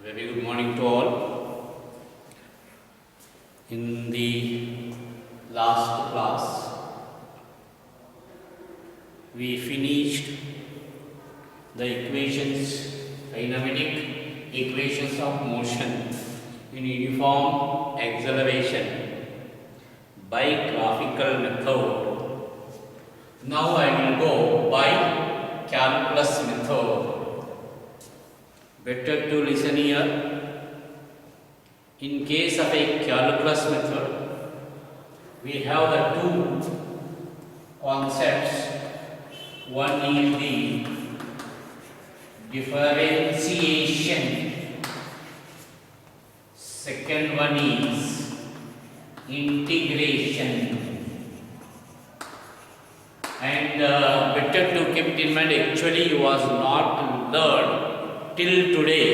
Very good morning to all. In the last class, we finished the kinematic equations of motion in uniform acceleration by graphical method. Now I will go by calculus method. Better to listen here. In case of a calculus method, we have the two concepts. One is the differentiation. Second one is integration. And better to keep it in mind, actually was not learned till today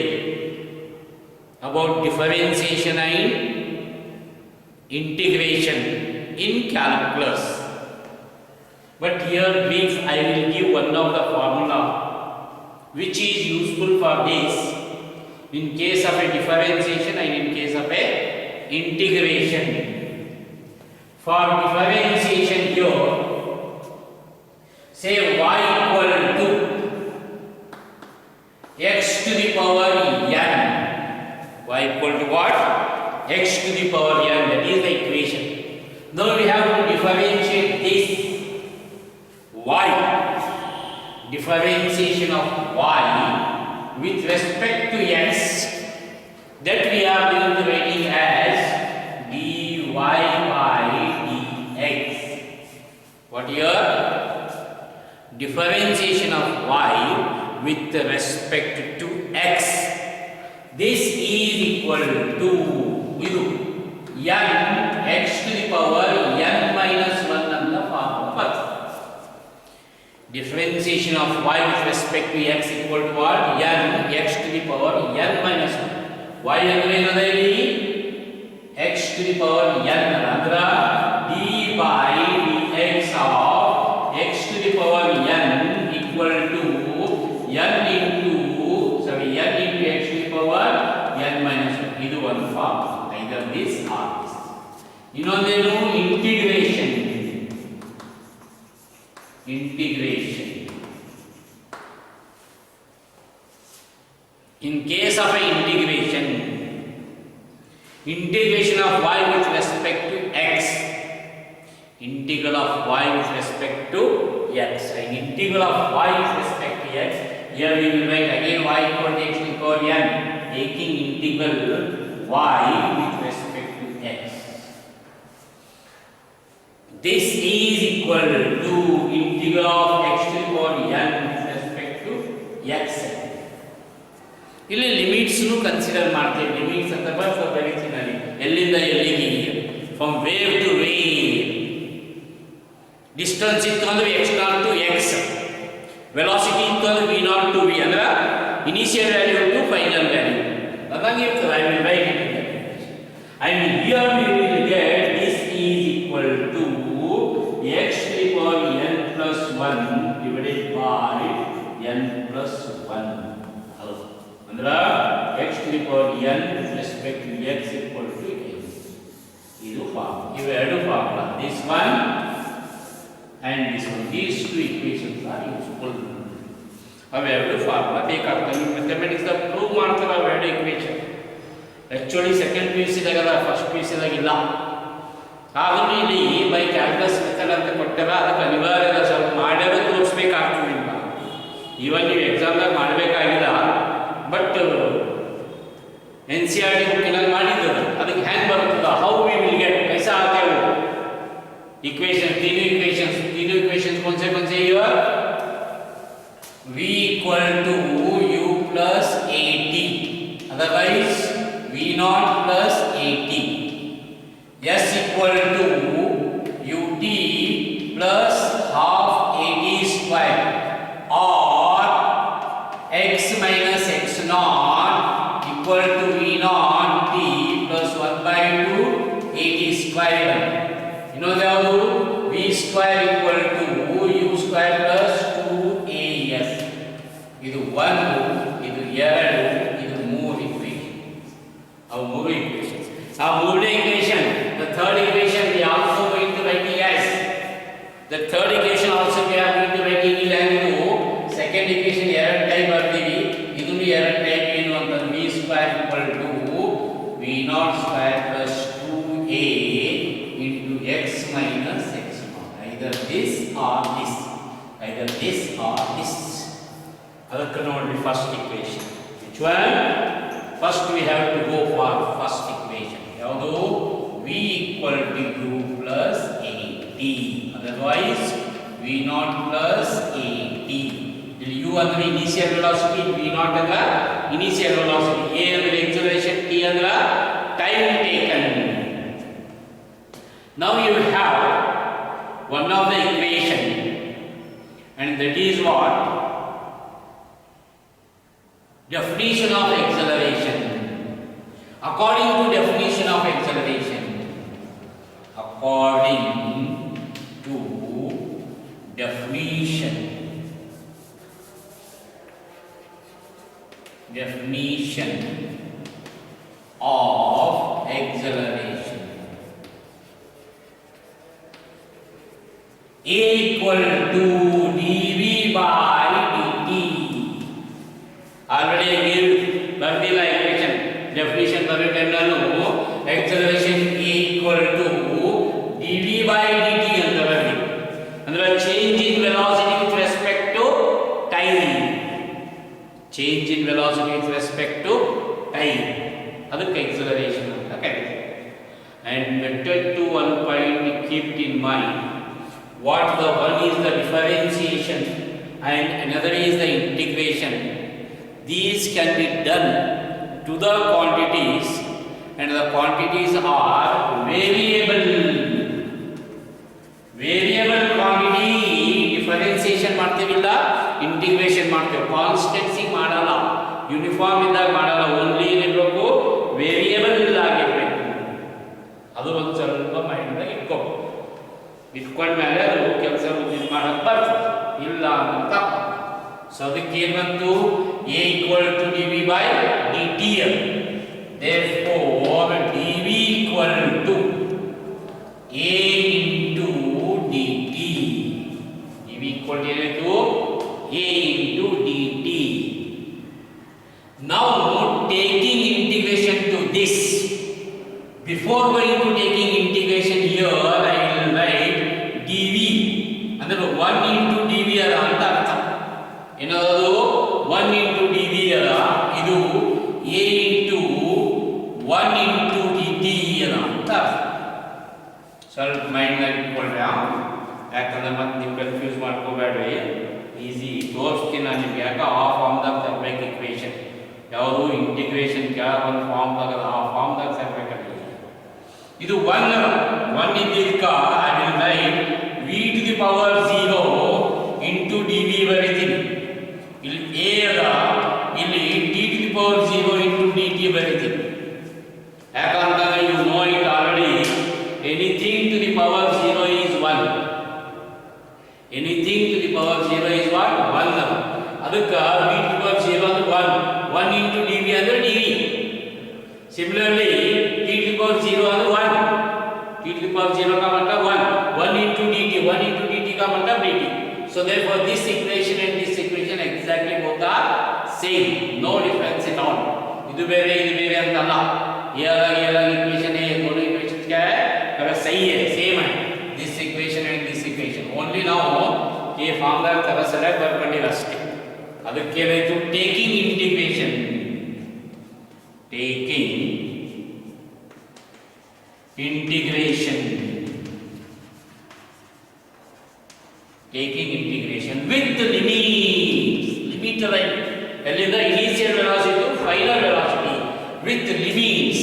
about differentiation and integration in calculus. But here brief I will give one of the formula which is useful for this in case of a differentiation and in case of a integration. For differentiation here, say y equal to x to the power n. Y equal to what? X to the power n. That is the equation. Now we have to differentiate this y. Differentiation of y with respect to x. That we are going to writing as dy by dx. What here? Differentiation of y with respect to x. This is equal to n x to the power n minus 1 and the formula. Differentiation of y with respect to x equal to what? N x to the power n minus 1. Y ಅಂದರೆ x to the power n ಅಂದ್ರೆ d by dx of x to the power n equal to n into x to the power n minus 1. ಇದು ಒಂದು form. either this or this. ಇನ್ನೊಂದೇನು integration. In case of a integration of y with respect to x, integral of y with respect to x, and integral of y with respect to x. Here we will write again y equal to x to the power n, taking integral y with respect to x. This is equal to integral of x to the power n with respect to x. ಇಲ್ಲಿ limits consider ಮಾಡ್ತೀವಿ. Limits ಅಂತ for ಬರೀತೀನಿ. ಎಲ್ಲಿಂದ ಎಲ್ಲಿಗೆ? From wave to wave. Distance ಇತ್ತು ಅಂದ್ರೆ x0 to x, velocity ಇತ್ತು ಅಂದ್ರೆ v0 ಟು v, ಅಂದ್ರೆ initial value to final value ಅದಂಗೆ ಇರ್ತದೆ. I will write it. and here we will get this is equal to x to the power n plus 1 divided by n plus 1. ಅಂದ್ರೆ x to the power n with respect to x equal to n. ಇದು form. ಇವೆರಡು formula, this one and this one, these two equations are useful. ಅವೆರಡು formula ಬೇಕಾಗ್ತವೆ. Mathematics ದಾಗ prove ಮಾಡ್ತಾರೆ ಅವೆರಡು equation. Actually second PUC ದಾಗ first PUC ದಾಗ ಇಲ್ಲ. ಆದ್ರೂ ಇಲ್ಲಿ ಬೈ ಕ್ಯಾಲ್ಕುಲಸ್ ಮೆಥಡ್ ಅಂತ ಕೊಟ್ಟಾರ. ಅದಕ್ಕೆ ಅನಿವಾರ್ಯದ ಸ್ವಲ್ಪ ಮಾಡ್ಯಾರ ತೋರಿಸ್ಬೇಕಾಗ್ತದೆ. ಇವನ್ ನೀವು ಎಕ್ಸಾಮ್ದಾಗ ಮಾಡಬೇಕಾಗಿಲ್ಲ, ಬಟ್ NCERT ಬುಕ್ಕಿನಲ್ಲಿ ಮಾಡಿದ್ರು. ಅದಕ್ಕೆ ಹ್ಯಾಂಗ್ ಬರ್ತದ? ಹೌ ವಿ ವಿಲ್ ಗೆಟ್ ಕೈಸಾ ಆತೇವು इक्वेशन, तीनों इक्वेशंस कौन से here? v equal to u plus at, otherwise v0 plus at. s equal to ut plus half at square, or x minus x0 equal to v0 t plus 1 by 2 at square. You know the v square equal to u square plus 2as. ಇದು 1, ಇದು 2, ಇದು 3 equation. ಮೂರು equations. Now ಮೂರನೇ equation, the third equation we are also going to writing as the third equation also we are going to writing ಇಲ್ಲ ನೀವು second equation ಎರಡು time ಬರ್ತೀವಿ. ಇದನ್ನು ಎರಡು ಟೈಮ್ ಏನು ಅಂತಂದ್ರೆ v square equal to v naught square plus 2a into x minus x naught. Either this or this. Either this or this. ಅದಕ್ಕೆ ನೋಡಿ first equation. Which one? First we have to go for first equation. ಯಾವುದು? v equal to u plus at. Otherwise v naught plus at. ಇಲ್ಲಿ u ಅಂದ್ರೆ initial velocity, v naught ಅಂದ್ರೆ initial velocity, a ಅಂದ್ರೆ acceleration, t ಅಂದ್ರೆ time taken. Now you have one of the equation, and that is what? Definition of acceleration. According to definition of acceleration, according to definition of acceleration, A equal to dv by dt. Already I gave Barbilla equation definition for it, and acceleration A equal to dv by dt ಅಂದ್ರೆ change in velocity with respect to time. Change in velocity with respect to time. ಅದಕ್ಕೆ acceleration ಅಂತ ಕರೀತಾರೆ. And better to one point keep in mind what the one is the differentiation and another is the integration. These can be done to the quantities, and the quantities are variable. Variable quantity differentiation ಮಾಡ್ತೀವಿಲ್ಲ, integration ಮಾಡ್ತೀವಿ. Constancy ಮಾಡಲ್ಲ, uniform ಇದ್ದಾಗ ಮಾಡಲ್ಲ. Only ಏನಿರಬೇಕು? Variable ಇಲ್ಲಾಗಿರ್ಬೇಕು. ಅದು ಒಂದು ಸ್ವಲ್ಪ ಮೈಂಡ್ದಾಗ ಇಟ್ಕೊಂಡ್ಮೇಲೆ ಅದು ಕೆಲಸ ಮಾಡಕ್ಕೆ ಬರ್ತದೆ. ಇಲ್ಲ ಅಂತ ಸೊ ಅದಕ್ಕೆ ಏನು ಬಂತು? a equal to dv by dt. Therefore dv equal to a into dt. dv equal to a into dt. Now taking integration to this, before going to taking integration here I will write dv ಅಂದ್ರೆ 1 into dv ಅದ ಅಂತ ಅರ್ಥ. ಏನದು 1 into dv ಅದ, ಇದು a into 1 into dt ಅದ ಅಂತ ಅರ್ಥ. ಸ್ವಲ್ಪ ಮೈಂಡ್ ನಲ್ಲಿ ಇಟ್ಕೊಳ್ಳಿ, ಯಾಕಂದ್ರೆ ಮತ್ತೆ ನೀವು ಕನ್ಫ್ಯೂಸ್ ಮಾಡ್ಕೋಬೇಡ್ರಿ. ಈಸಿ ತೋರಿಸ್ತೀನಿ ನಾನು ನಿಮ್ಗೆ. ಯಾಕೆ ಆ ಫಾರ್ಮ್ದಾಗ ತರಬೇಕು ಇಕ್ವೇಷನ್. ಯಾವುದು ಇಂಟಿಗ್ರೇಷನ್ ಕೆಳಗೆ ಒಂದು ಫಾರ್ಮ್ದಾಗ ಆ ಫಾರ್ಮ್ದಾಗ ತರಬೇಕಲ್ಲ. ಇದು 1 ಇದ್ದಿದ್ದಕ್ಕ I will right v to the power 0 into dv ಬರೀತೀನಿ. ಇಲ್ಲಿ a ಅದ, ಇಲ್ಲಿ t to the power 0 into dt ಬರೀತೀನಿ. ಯಾಕಂತಂದ್ರೆ you know it already, anything to the power 0 is 1. Anything to the power 0 is what? 1. ಅದಕ್ಕೆ v to the power 0 ಅಂದ್ರೆ 1 into dv ಅಂದ್ರೆ dv. Similarly t to the power 0 ಅಂದ್ರೆ 1, t to the power 0 का मतलब 1 into dt, 1 into dt का मतलब dt. So therefore this equation and this equation exactly both are same, no difference at all. ಇದು ಬೇರೆ ಅಂತಲ್ಲ. ये अलग इक्वेशन है, दोनों इक्वेशंस क्या है? अगर सही है, सेम है. This equation and this equation only now ये फॉर्मूला तरह से ಬರ್ಕೊಂಡಿಲ್ಲ ಅಷ್ಟೇ. ಅದಕ್ಕೆ ಏನಾಯ್ತು? Taking integration, taking integration with limits. Limit right, ಎಲ್ಲಿಂದ initial velocity final velocity with limits.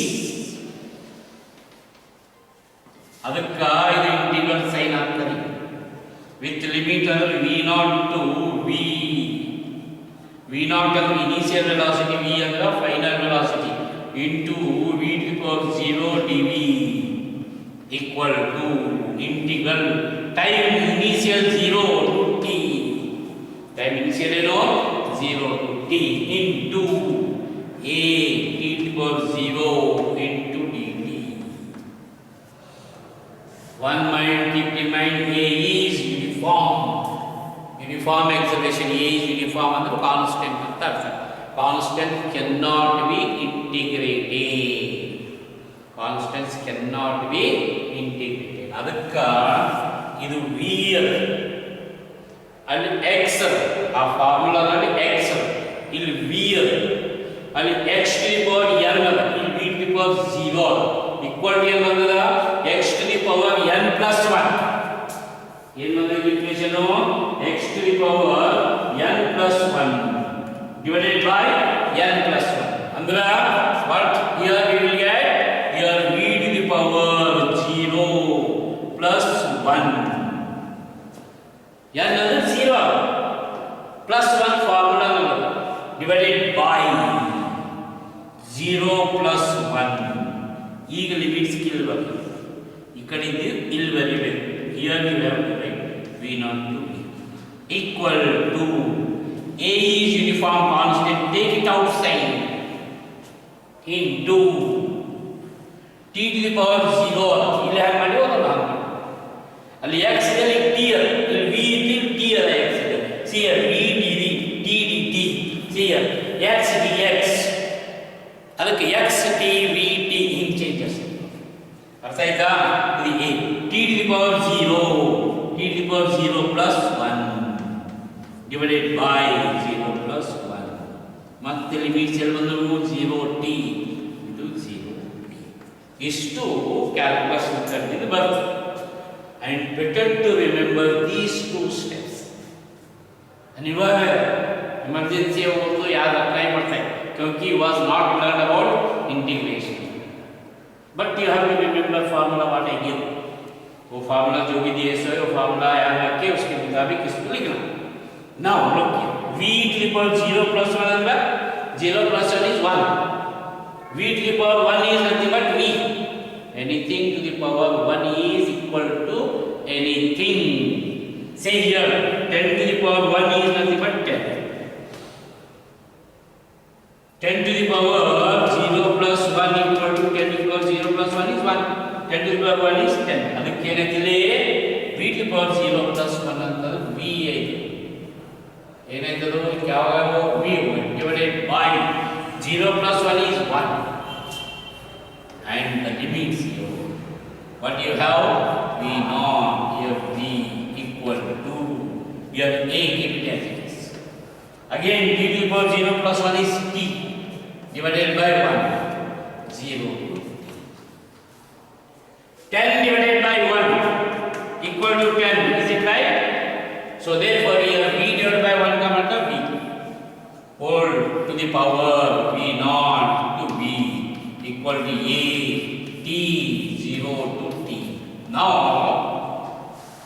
ಅದಕ್ಕೆ ಇದು ಇಂಟಿಗ್ರಲ್ ಸೈನ್ ಆಗ್ತದೆ. with limit ಅಂದ್ರೆ v0 to v0 ಅಂದ್ರೆ ಇನಿಷಿಯಲ್ ವೆಲಾಸಿಟಿ, v ಅಂದ್ರೆ final velocity, into v to the power 0 dv equal to integral time initial 0 to t, time initial 0 to t into a t to the power 0 into One mind, keep in mind, A is uniform. Uniform acceleration, A is uniform and constant. Constant cannot be integrated. Constants cannot be integrated. ಅದಕ್ಕೆ ಇದು weird. ಅಲ್ಲಿ x ಆ ಫಾರ್ಮುಲಾದಲ್ಲಿ x ಇಲ್ಲಿ weird. ಅಲ್ಲಿ x to the power n ಅದ ಇಲ್ಲಿ b to the power 0 equal to ಏನು ಬಂದದ x to the power n plus 1 ಏನು ಬಂದದ equation x to the power n plus 1 divided by n plus 1 ಅಂದ್ರೆ what here we will get here v to the power 0 plus 1 n ಅಂದ್ರೆ 0 plus 1 formula divided by 0 plus 1 ಈಗ limits ಇಲ್ಲಿ ಬರ್ತದೆ ಈ ಕಡೆ ಇಲ್ಲಿ ಬರೀಬೇಕು here you have to write v naught to b equal to A is uniform constant, take it outside into t to the power 0 ಇಲ್ಲಿ ಹ್ಯಾಂಗ ಮಾಡಿ ಓದೋಣ ಅಲ್ಲಿ x ಇದೆ t ಇಲ್ಲಿ v ಇದೆ t ಇದೆ x ಇದೆ see here v dd t dt see here x dx ಅದಕ್ಕೆ x t v t ಹಿಂಗ್ ಚೇಂಜಸ್ ಅರ್ಥ ಆಯ್ತಾ ಇದು a t to the power 0 t to the power 0 plus 1 divided by 0 plus 1 ಮತ್ತೆ limits ಎಲ್ಲಿ ಬಂದವು 0 t ಇದು 0 t ಇಷ್ಟು ಕ್ಯಾಲ್ಕುಲಸ್ ಮೆಥಡ್ ಇದು ಬರುತ್ತೆ and better to remember these two steps ಅನಿವಾರ್ಯ emergency ಹೋಗೋದು ಯಾರು ಅಪ್ಲೈ ಮಾಡ್ತಾರೆ क्योंकि was not learned about integration but you have to remember formula what I give वो फार्मूला जो भी दिए सो वो फार्मूला याद रख के उसके मुताबिक इसको लिखना now look here v to the power 0 plus 1 and 0 plus 1 is 1 v to the power 1 is nothing but v anything to the power 1 is equal to anything say here 10 to the power 1 is nothing but 10 10 to the power 0 plus 1 equal to 10 to the power 0 plus 1 is 1 10 to the power 1 is 10 ಅದಕ್ಕೆ ಏನಾಯ್ತಿದೆ v to the power 0 plus 1 ಅಂತ v ಆಯ್ತು ಏನಾಯ್ತದು ಯಾವಾಗ v divided by 0 plus 1 is 1 and the limits here what you have v naught here v equal to here a keep it as it is again t to the power 0 plus 1 is t divided by 1 0 10 divided by 1 equal to 10 is it right so therefore here v divided by 1 come under v whole to the power v naught to v equal to a t 0 to t now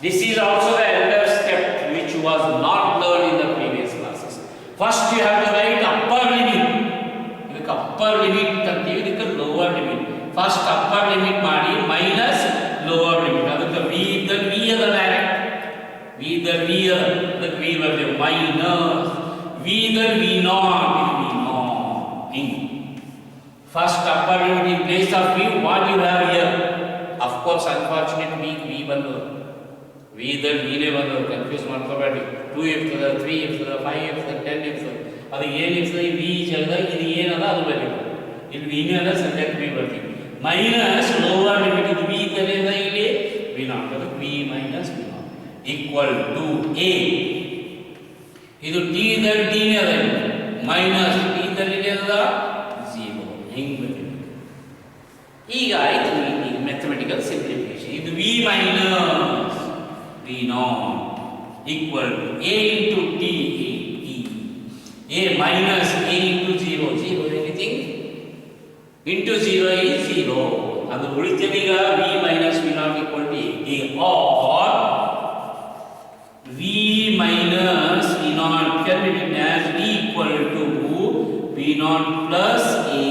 this is also the elder step which was not learned in the previous classes first you have to write upper limit ಇದಕ್ಕೆ upper limit ಅಂತೀವಿ ಇದಕ್ಕೆ lower limit first upper limit ಮಾಡಿ minus lower limit ಅದಕ್ಕೆ v ಇದ್ದಲ್ಲಿ v ಅದ direct v ಇದ್ದಲ್ಲಿ v ಅದ ಅದಕ್ಕೆ v ಬರ್ತದೆ minus v ಇದ್ದಲ್ಲಿ v naught ಇದು v naught ಹಿಂಗೆ first upper limit in place of v what you have here of course unfortunately v ಬಂದು v ಇದ್ದಲ್ಲಿ v ನೇ ಬಂದು ಕನ್ಫ್ಯೂಸ್ ಮಾಡ್ಕೋಬೇಡಿ 2 ಇರ್ತದೆ 3 ಇರ್ತದೆ 5 ಇರ್ತದೆ 10 ಇರ್ತದೆ ಅದು ಏನಿರ್ತದೆ v ಜಾಗದಾಗ ಇದು ಏನದ ಅದು ಬರೀಬೇಕು ಇಲ್ಲಿ v ನೇ ಅದ ಸಬ್ಜೆಕ್ಟ್ v ಬರ್ತೀವಿ minus lower limit ಇದು v ಇದ್ದಲ್ಲಿ ಇಲ್ಲಿ v naught ಅದು v minus v naught equal to a ಇದು t ಇದ್ದಲ್ಲಿ t ನೇ ಅದ minus t ಇದ್ದಲ್ಲಿ ಏನದ 0 ಹಿಂಗೆ ಬರೀಬೇಕು ಈಗ ಆಯ್ತು ಈಗ ಮ್ಯಾಥಮೆಟಿಕಲ್ ಸಿಂಪ್ಲಿಫಿಕೇಶನ್ ಇದು v minus v naught equal to a into t a minus a into 0 0 anything into 0 is 0 ಅದು ಉಳಿತದೆ ಈಗ v minus v naught equal to a or v minus v naught can be written as v equal to v naught plus a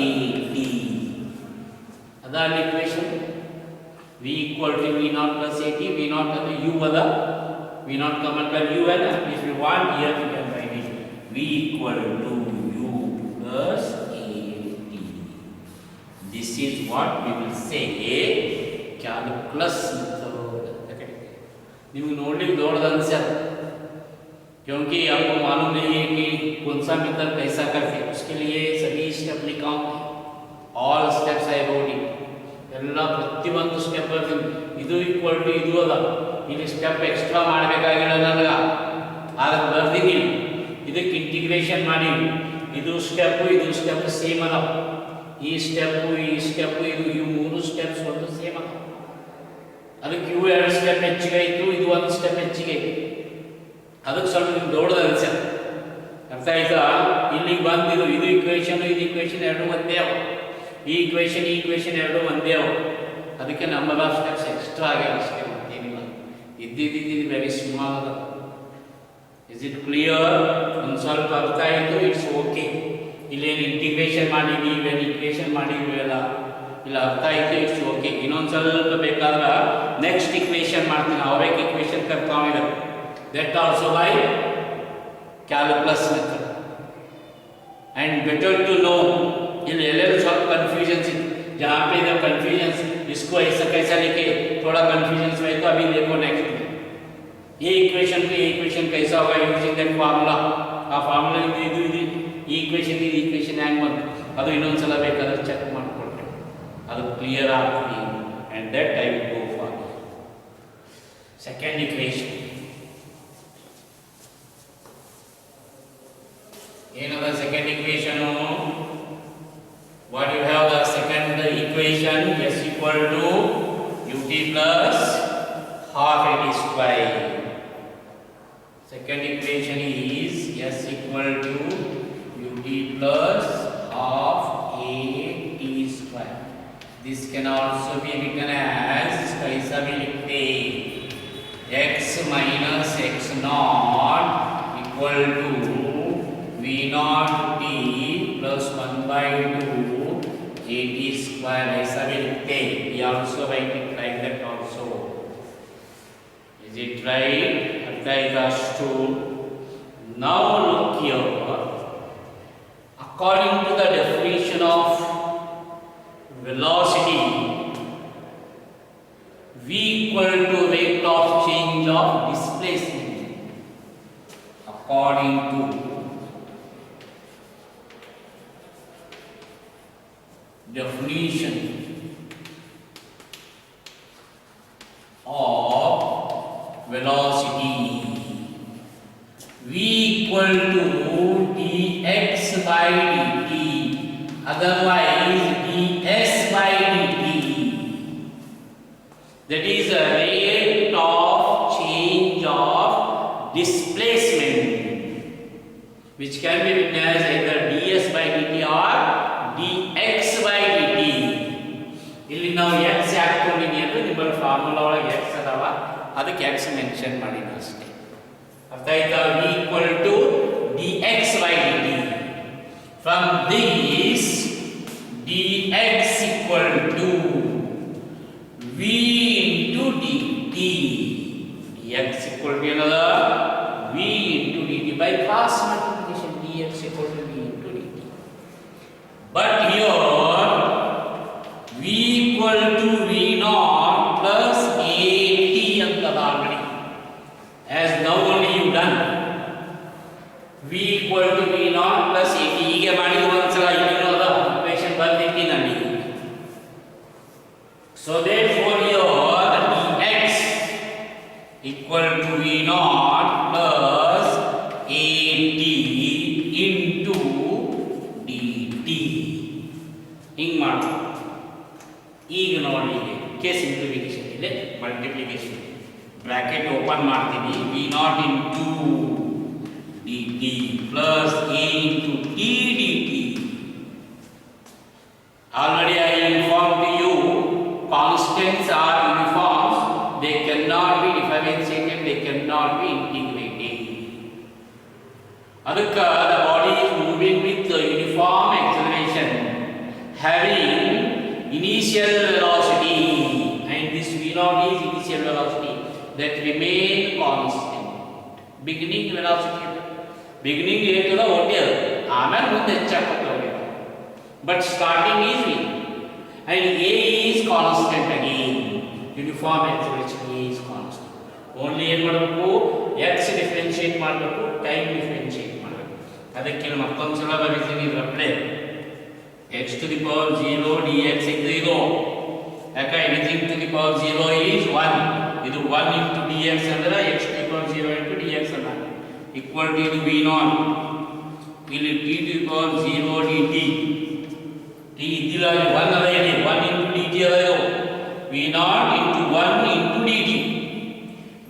t ಅದರ equation v equal to v naught plus a t v naught ಅಂದ್ರೆ u ಅದ v naught come under u and if you want here you can write it v equal to u plus a t this is what we will say calculus method निम्गे नोडलिಕ್ಕೆ ದೊಡ್ಡದು ಅನ್ಸುತ್ತೆ क्योंकि आपको मालूम नहीं है कि कौन सा मेथड कैसा करते हैं उसके लिए सभी स्टेप लिखा हूं all steps I wrote it ಎಲ್ಲ ಪ್ರತಿಯೊಂದು ಸ್ಟೆಪ್ ಬರ್ತೀನಿ ಇದು ಈಕ್ವಲ್ ಟು ಇದು ಅದ ಇಲ್ಲಿ ಸ್ಟೆಪ್ ಎಕ್ಸ್ಟ್ರಾ ಮಾಡಬೇಕಾಗಿಲ್ಲ ನನಗೆ ಅದಕ್ಕೆ ಬರ್ತೀನಿ ಇದಕ್ಕೆ ಇಂಟಿಗ್ರೇಷನ್ ಮಾಡಿ ಇದು ಸ್ಟೆಪ್ ಸೇಮ್ ಅದ ಈ ಸ್ಟೆಪ್ ಇದು ಈ ಮೂರು ಸ್ಟೆಪ್ಸ್ ಒಂದು ಸೇಮ್ ಅದ ಅದಕ್ಕೆ ಇವು ಎರಡು ಸ್ಟೆಪ್ ಹೆಚ್ಚಿಗೆ ಆಯಿತು ಇದು ಒಂದು ಸ್ಟೆಪ್ ಹೆಚ್ಚಿಗೆ ಆಯಿತು ಅದಕ್ಕೆ ಸ್ವಲ್ಪ ದೊಡ್ಡದು ಅನ್ಸುತ್ತೆ ಅರ್ಥ ಆಯ್ತಾ ಇಲ್ಲಿಗೆ ಬಂದಿದ್ದು ಇದು ಇಕ್ವೇಷನ್ ಎರಡು ಒಂದೇ ಅವ ಈ ಈಕ್ವೇಷನ್ ಎರಡು ಒಂದೇ ಅವು ಅದಕ್ಕೆ ನಮ್ಮ ಸ್ಟೆಪ್ಸ್ ಎಕ್ಸ್ಟ್ರಾ ಆಗ್ಯಾವ ಅಷ್ಟೇ ಮತ್ತೇನಿಲ್ಲ ಇದ್ದಿದ್ದು ವೆರಿ ಸ್ಮಾಲ್ ಅದ ಇಸ್ ಇಟ್ ಕ್ಲಿಯರ್ ಒಂದು ಸ್ವಲ್ಪ ಅರ್ಥ ಆಯಿತು ಇಟ್ಸ್ ಓಕೆ ಇಲ್ಲೇನು ಇಂಟಿಗ್ರೇಷನ್ ಮಾಡೀವಿ ಇವೇನು ಈಕ್ವೇಷನ್ ಮಾಡೀವಿ ಅಲ್ಲ ಇಲ್ಲ ಅರ್ಥ ಆಯಿತು ಇಟ್ಸ್ ಓಕೆ ಇನ್ನೊಂದು ಸ್ವಲ್ಪ ಬೇಕಾದ್ರೆ ನೆಕ್ಸ್ಟ್ ಇಕ್ವೇಷನ್ ಮಾಡ್ತೀನಿ ಅವರೇ equation ಕರ್ತಾವೆ that also by calculus method and better to know in LL सब confusions जहाँ पे जब confusions इसको ऐसा कैसा लिखे थोड़ा confusions में तो अभी देखो next में ये equation कैसा होगा using that formula uh formula ಇದು ಈ equation ಹೆಂಗ್ ಬಂತು ಅದು ಇನ್ನೊಂದು ಸಲ ಬೇಕಾದ್ರೆ ಚೆಕ್ ಮಾಡ್ಕೊಳ್ಳಿ ಅದು ಕ್ಲಿಯರ್ ಆಗ್ತದೆ and that I will go for second equation ಏನದ second equation what you have the second equation s equal to ut plus half at square second equation is s equal to ut plus half a t square this can also be written as kaisa bhi likhte x minus x naught equal to v naught t plus 1 by 2 at square ऐसा भी लिखते हैं we also write it like that also is it right Arthaitas to now look here according to the definition of velocity v equal to rate of change of displacement according to definition of velocity v equal to dx by dt otherwise ds by dt that is a rate of change of displacement which can be written as either ds by dt or dx by dt ಇಲ್ಲಿ ನಾವು x ಹಾಕೊಂಡಿನಿ ಅಂದ್ರೆ ನಿಮ್ಮ formula ಒಳಗೆ x ಅದಾವ ಅದಕ್ಕೆ x mention ಮಾಡಿನ ಅಷ್ಟೇ ಅರ್ಥ ಆಯ್ತಾ v equal to dx by dt from this dx equal to v into dt dx equal to another v into dt by cross multiplication dx equal to v into dt but here v equal to v naught plus at antad already as now only you done v equal to v naught plus at ಹೀಗೆ ಮಾಡಿದ ಒಂದ್ಸಲ ಇನ್ನೊಂದು equation ಬರ್ದಿಟ್ಟಿ ನಾನು so therefore here dx equal to v naught plus at into dt ಹಿಂಗೆ ಮಾಡಿ ಈಗ ನೋಡಿ K simplification ಇದೆ ಮಲ್ಟಿಪ್ಲಿಕೇಶನ್ ಬ್ರಾಕೆಟ್ ಓಪನ್ ಮಾಡ್ತೀನಿ v naught into dt plus a into t dt already I informed to you constants are uniforms they cannot be differentiated they cannot be integrated adukka the body is moving with uniform acceleration having initial velocity and this v naught is initial velocity that remain constant beginning velocity beginning ಏತದ ಒಂದೇ ಆಮೇಲೆ ಮುಂದೆ ಹೆಚ್ಚಾಗ್ತಾ ಹೋಗುತ್ತೆ but starting is v and a is constant again uniform acceleration a is constant only ಏನು ಮಾಡಬೇಕು, x differentiate ಮಾಡಬೇಕು, time differentiate ಮಾಡಬೇಕು. ಅದಕ್ಕೆ ಮತ್ತೊಂದು ಸಲ ಬರೀತೀನಿ ಇದರಲ್ಲೇ x to the power 0 dx ಇದು ಯಾಕೆ anything to the power 0 is 1. ಇದು 1 ಇಂಟು dx ಅಂದ್ರೆ x to the power 0 into dx ಅಲ್ಲ ಈಕ್ವಲ್ ಟು ಇದು v0 ಇಲ್ಲಿ t to the power 0 dt t ಇದಿಲ್ಲ 1 ಅದ ಇಲ್ಲಿ 1 ಇಂಟು dt ಅದ ಇದು v0 into 1 into dt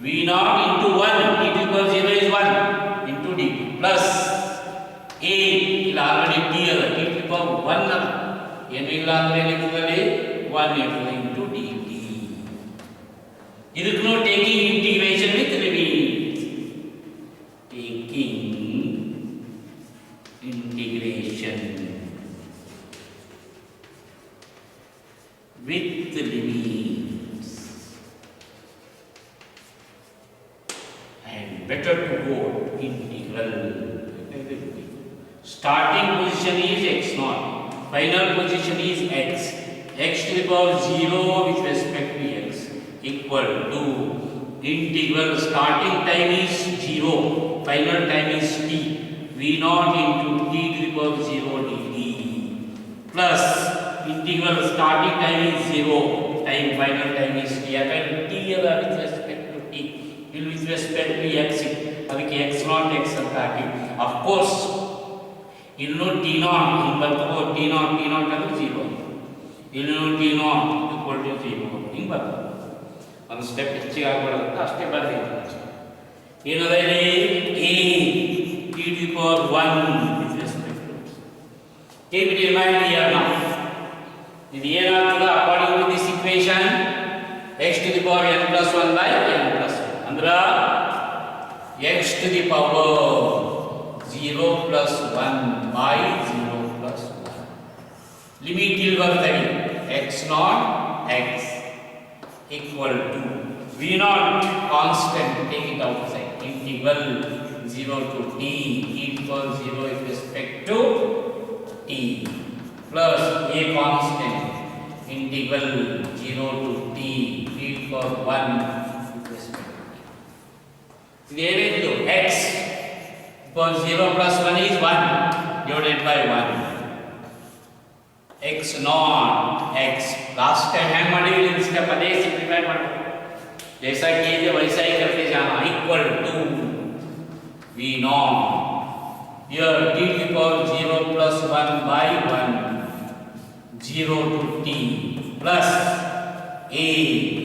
v0 into 1 t to the power 0 is 1 into dt plus a ಇಲ್ಲ already t ಅದ t ಟು ದಿ ಪವರ್ 1 ಅದ ಏನು ಇಲ್ಲ ಅಂದ್ರೆ ಏನಿರ್ತದೆ 1 ಇರ್ತದೆ ಇಂಟು dt. ಇದಕ್ಕೂ taking integration with limit, taking integration with limits and better to go integral. Starting position is x naught, final position is x to the power 0 with respect to x equal to integral starting time is 0, final time is t, v0 into t to the power 0 dt plus integral starting time is 0, time final time is t. Again t with respect to t, with respect to x, ಅದಕ್ಕೆ x naught x ಅಂತ ಹಾಕಿ. Of course ಇನ್ನು t naught ಹಿಂಗೆ ಬರ್ತದೆ, t naught ಅಂದ್ರೆ 0, ಇನ್ನು t naught equal to 0 ಹಿಂಗೆ ಬರ್ತದೆ. ಒಂದು ಸ್ಟೆಪ್ ಹೆಚ್ಚಿಗೆ ಆಗ್ಬಾರ್ದು ಅಂತ ಅಷ್ಟೇ ಬರ್ತೀನಿ. ಏನದ ಇಲ್ಲಿ a t to the power 1 with respect to t. Keep it in mind here now. ಇದು ಏನಾಗ್ತದೆ according to this equation x to the power n plus 1 by n plus 1 ಅಂದ್ರೆ x to the power 0 plus 1 by 0 plus 1 limit ಇಲ್ಲಿ ಬರ್ತದೆ x naught x equal to v naught constant, take it outside, integral 0 to t equal 0 with respect to t plus a constant integral 0 to t equal 1 with respect to t. ಇದೇನಿದು x equals 0 plus 1 is 1 divided by 1 x naught x. Last time hang ಮಾಡಿದ್ವಿ इसका पदे simplify ಮಾಡಬೇಕು, जैसा कीजिए वैसा ही करते जाना. Equal to v naught here t to the power 0 plus 1 by 1 0 to t plus a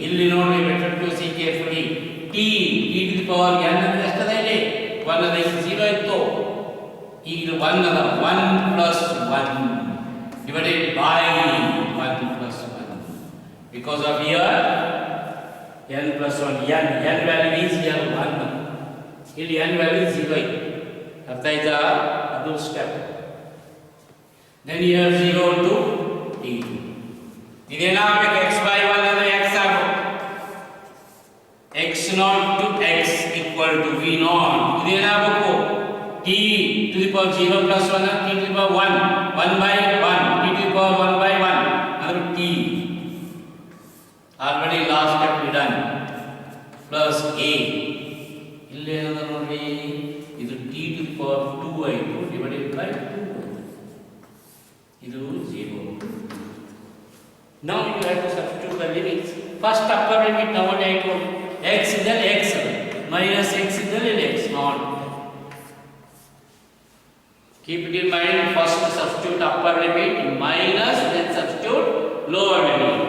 ಇಲ್ಲಿ ನೋಡಿ better to see carefully t to the power n ಅಂದ್ರೆ ಎಷ್ಟದ ಇಲ್ಲಿ 1 ಅದ, ಇಲ್ಲಿ 0 ಇತ್ತು, ಈಗ ಇದು 1 ಅದ, 1 plus 1 divided by 1 plus 1 because of here n plus 1 n value is here 1, ಇಲ್ಲಿ n value 0 ಇದೆ, ಅರ್ಥ ಆಯ್ತಾ? ಅದು step. then here 0 to t ಇದೇನಾಗಬೇಕು x by 1 ಅಂದ್ರೆ x ಆಗಬೇಕು, x naught to x equal to v naught ಇದೇನಾಗಬೇಕು t to the power 0 plus 1 t to the power 1 by 1 t to the power 1 by 1 ಅಂದ್ರೆ t already last step we done plus a ಇಲ್ಲಿ ಏನದ ನೋಡಿ ಇದು t to the power 2 ಆಯಿತು divided by 2 ಇದು 0. now you have to substitute the limits. first upper limit now I told x ಇದ್ದಲ್ಲಿ x minus x ಇದ್ದಲ್ಲಿ x naught. keep it in mind, first substitute upper limit minus, then substitute lower limit.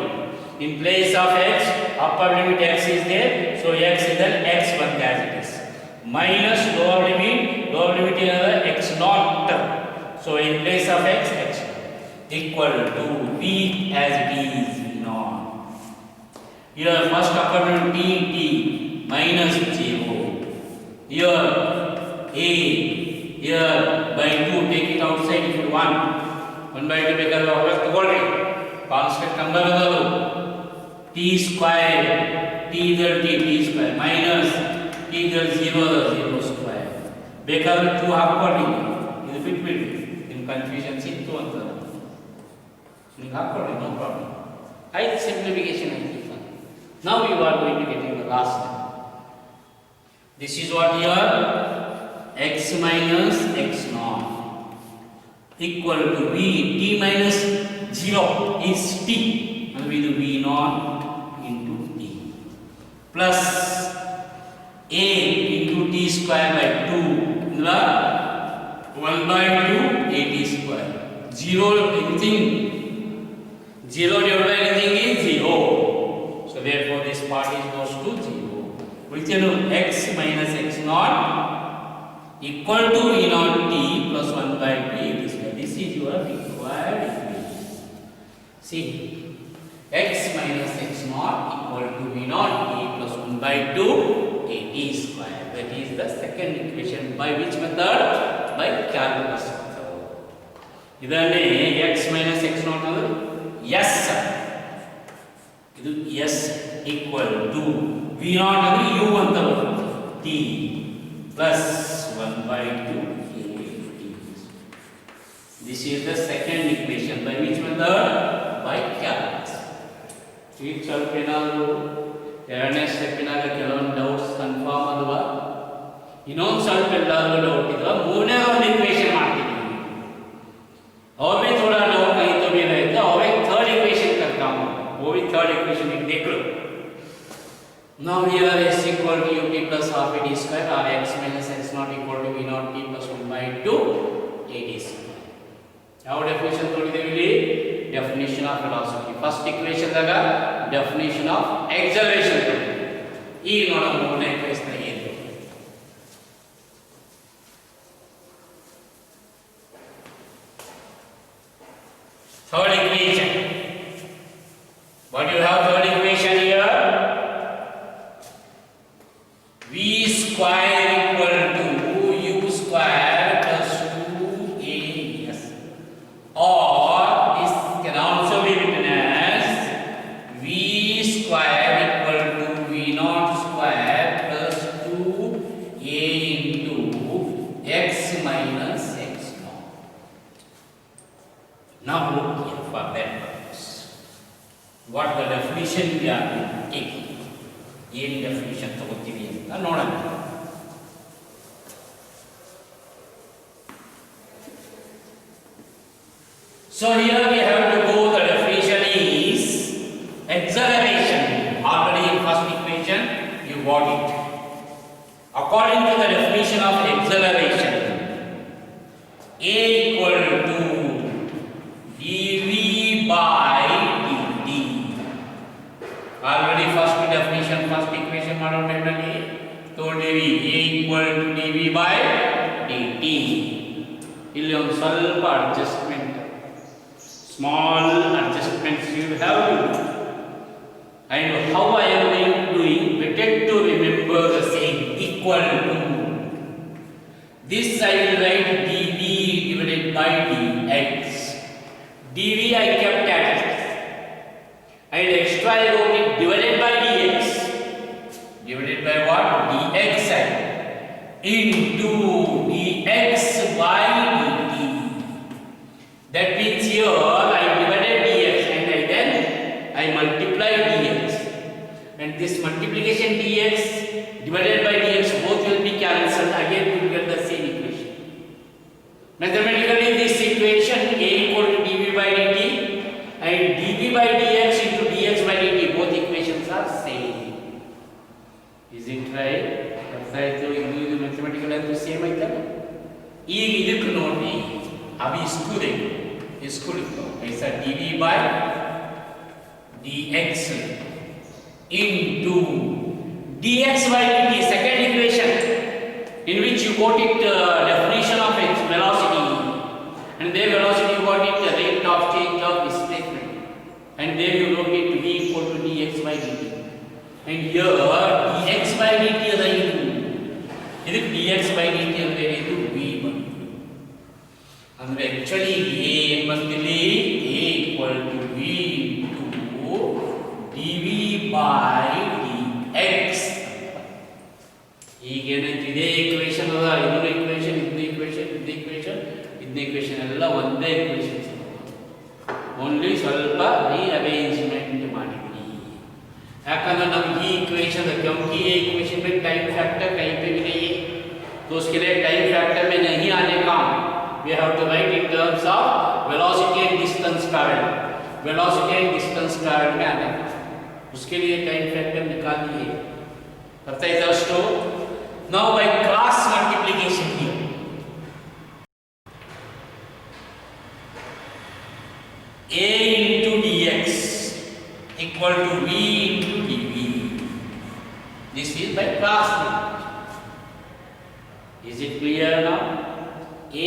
in place of x upper limit x is there, so x is then x one as it is, minus lower limit is x naught, so in place of x equal to v as it is naught. here first upper limit t minus 0, here a here by 2 take it outside if you want, 1 by 2 ಬೇಕಾದ್ರೆ ಹೊರಗೆ ತಗೊಳ್ಳಿ, constant number ಅದದು t square t ಇದ್ರೆ t square minus t ಇದ್ರೆ 0 ಅದ 0 square ಬೇಕಾದ್ರೆ 2 ಹಾಕೊಳ್ಳಿ, ಇದು ಬಿಟ್ಬಿಡಿ ನಿಮ್ಮ ಕನ್ಫ್ಯೂಷನ್ಸ್ ಇತ್ತು ಅಂತ ನೀವು ಹಾಕೊಳ್ಳಿ, ನೋ ಪ್ರಾಬ್ಲಮ್. ಐದು ಸಿಂಪ್ಲಿಫಿಕೇಶನ್ ಆಯ್ತು. now you are going to get in the last step. This is what here x minus x naught equal to v t minus 0 is t and we do v naught into t plus a into t square by 2 1 by 2 a t square 0 anything 0 divided by anything is 0, so therefore this part is goes to 0. We can do x minus x naught equal to v naught t plus 1 by 2 a t square. This is your required equation. See, x minus x naught equal to v naught t plus 1 by 2 a t square. That is the second equation. By which method? By calculus method. Idane x minus x naught another yes. Idu yes equal to v naught another u anta t plus 1 by 2 a t. This is the second equation. By which method? By calculus. Each solve ಎರಡನೇ ಸ್ಟೆಪ್ಪಿನಾಗ ಕೆಲವೊಂದು doubts confirm ಅಲ್ವಾ, ಇನ್ನೊಂದು ಸ್ವಲ್ಪ ಎಲ್ಲಾದ್ರೂ doubt ಇದ್ವಾ ಮೂರನೇ ಒಂದು equation ಮಾಡ್ತೀವಿ और भी थोड़ा डाउट नहीं तो भी रहता और एक थर्ड इक्वेशन करता हूँ, वो भी थर्ड इक्वेशन एक देख लो. Now here s equal to ut plus half a t square or x minus x naught equal to v naught t plus 1 by 2 a t square. ಯಾವ ಡೆಫಿನಿಷನ್ ತೋರಿದ್ದೇವೆ ಇಲ್ಲಿ? Definition of velocity. First equation ದಾಗ definition of acceleration ತೋರಿದ್ದೇವೆ. ಈಗ ನೋಡೋಣ ಮೂರನೇ equation ಏನು. Third equation. What do you have third equation here? V square equal to u square plus 2as. Or this can also be written as V square equal to v naught square plus 2a into x minus x naught. Now look here for that purpose. What the definition we are taking? ಏನು definition ತಗೋತೀವಿ ಅಂತ ನೋಡೋಣ. So here we have to go, the definition is acceleration. Already in first equation you got it. According to the definition of acceleration, a equal to dv by dt. Already first definition, first equation ಮಾಡೋಣ ತಗೊಂಡೇವಿ. a equal to dv by dt. ಇಲ್ಲಿ ಒಂದು ಸ್ವಲ್ಪ adjustment, small adjustments you have to do. And how I am doing, better to remember the same equal to. This I will write dv divided by dx. dv I kept at it. And extra I wrote it divided by dx. Divided by what? dx into dx by dt. That means here I divided dx and then I multiply dx. And this multiplication dx divided by dx both will be cancelled. Again we will get the same equation. Mathematically this equation a equal to dv by dt and dv by dx into dx by dt, both equations are same. Is it right? ಅರ್ಥಾಯ್ತು? ಇದು mathematical ಅಂತೂ same ಆಯ್ತಲ್ಲ. ಈಗ ಇದಕ್ಕೆ ನೋಡಿ ಅವು ಇಸ್ಕು ऐसा dv by dx into dx by dt, second equation in which you got it definition of its velocity, and there velocity you got it the rate of change of displacement, and there you wrote it v equal to dx by dt. And here dx by dt is ಇದಕ್ಕೆ dx by dt ಅಂದ್ರೆ ಇದು v ಬಂತು. ಅಂದ್ರೆ actually a ಏನು ಬಂದಿಲ್ಲಿ a equal to v into dv by dx. ಈಗ ಏನಾಯ್ತು, ಇದೇ equation ಅದ, ಇದನ್ನ ಈಕ್ವೇಷನ್ ಇದನ್ನ ಈಕ್ವೇಷನ್ ಎಲ್ಲ ಒಂದೇ ಈಕ್ವೇಷನ್, ಓನ್ಲಿ ಸ್ವಲ್ಪ ರೀಅರೇಂಜ್ಮೆಂಟ್ ಮಾಡಿದ್ವಿ. याकंद्रे नಮಗೆ ಈ इक्वेशन क्योंकि ये इक्वेशन में टाइम फैक्टर कहीं पे भी नहीं है, तो उसके लिए टाइम फैक्टर में नहीं आने का we have to write in terms of velocity and distance traveled. Velocity and distance travel में आने का, उसके लिए टाइम फैक्टर निकाल दिए। करता है just now by cross multiplication here a into dx equal to v into dv. This is by cross multiplication. Is it clear now?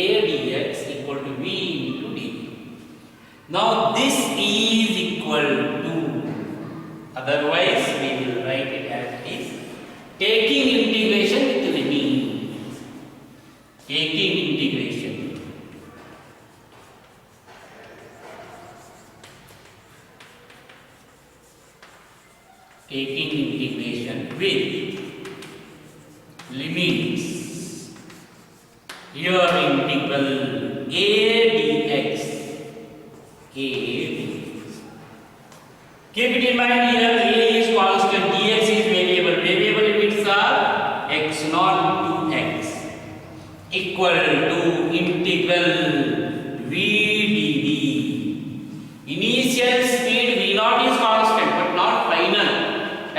A dx equal to v into dv. Now this is equal to, otherwise we will write it as is, taking integration with limits. Taking integration. Taking integration with limits. Here integral a dx. A dx. Keep it in mind here, a is constant, dx is variable. Variable limits are x naught to x equal to integral v dv. Initial speed v naught is constant but not final.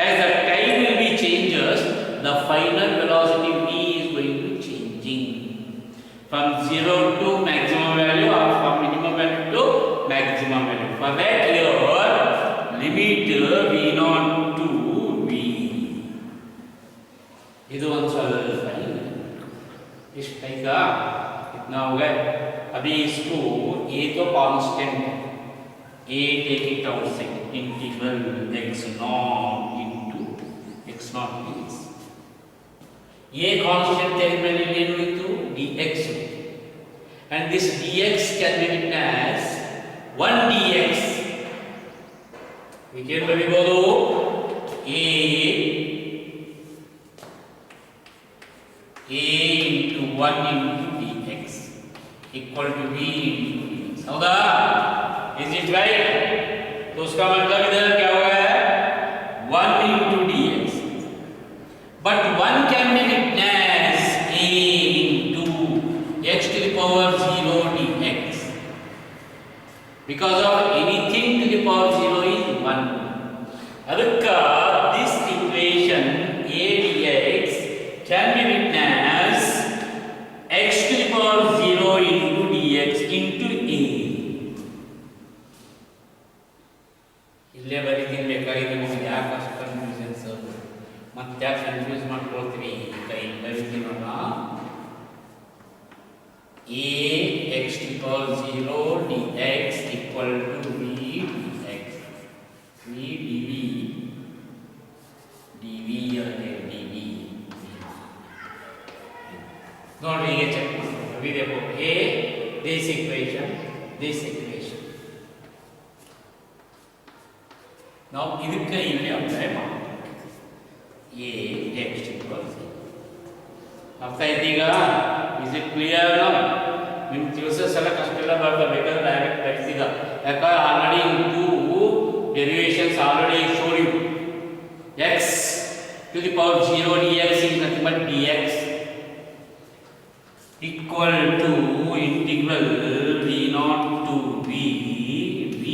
As the time will be changes, the final velocity v is going to changing from 0 to maximum value or from minimum value to maximum value. For that here limit v naught to v. ಇದು ಒಂದು ಸ್ವಲ್ಪ इस type का कितना हो गया। अभी इसको a तो constant, a take it outside, integral x naught into x naught is ये कांस्टेंट मैंने ले लो तो dx, and this dx can be written as 1 dx. Wicket में भी बोलो a into 1 into dx equal to v into dx. होगा? Is it right? तो उसका मतलब इधर क्या हुआ है 1 into dx, but 1 can be written as a into x to the power 0 dx, because of anything to the power 0 is 1. adukka this equation a dx can be written as x to the power 0 into dx into a. ಇಲ್ಲೇ ಬರೀತೀನಿ ಬೇಕಾಗಿದೆ, ನಿಮಗೆ ಯಾಕೆ ಅಷ್ಟು confusions ಮತ್ತೆ ಯಾಕೆ confuse ಮಾಡ್ಕೊಳ್ತೀವಿ? ಕೈ ಬರೀತೀನಲ್ಲ a x to the power 0 dx equal to v dx, v dv, dv again dv. ನೋಡ್ರಿ ಈಗ ಚೆಕ್ ಮಾಡಿ ಅभी देखो a this equation ನಾವು ಇದಕ್ಕೆ ಇಲ್ಲಿ ಅಪ್ಲೈ ಮಾಡಬೇಕು a x to the power 0. ಅರ್ಥ ಇದೀಗ? Is it clear now? ನಿಮ್ ತಿಳಿಸೋ ಸಲ ಕಷ್ಟೆಲ್ಲ ಬರ್ತಾ ಬೇಕಾದ್ರೆ ಡೈರೆಕ್ಟ್ ಬರೆಸಿದ, ಯಾಕಂದ್ರೆ already two derivations already showed you. x to the power 0 dx is nothing but dx equal to integral v naught to v dv.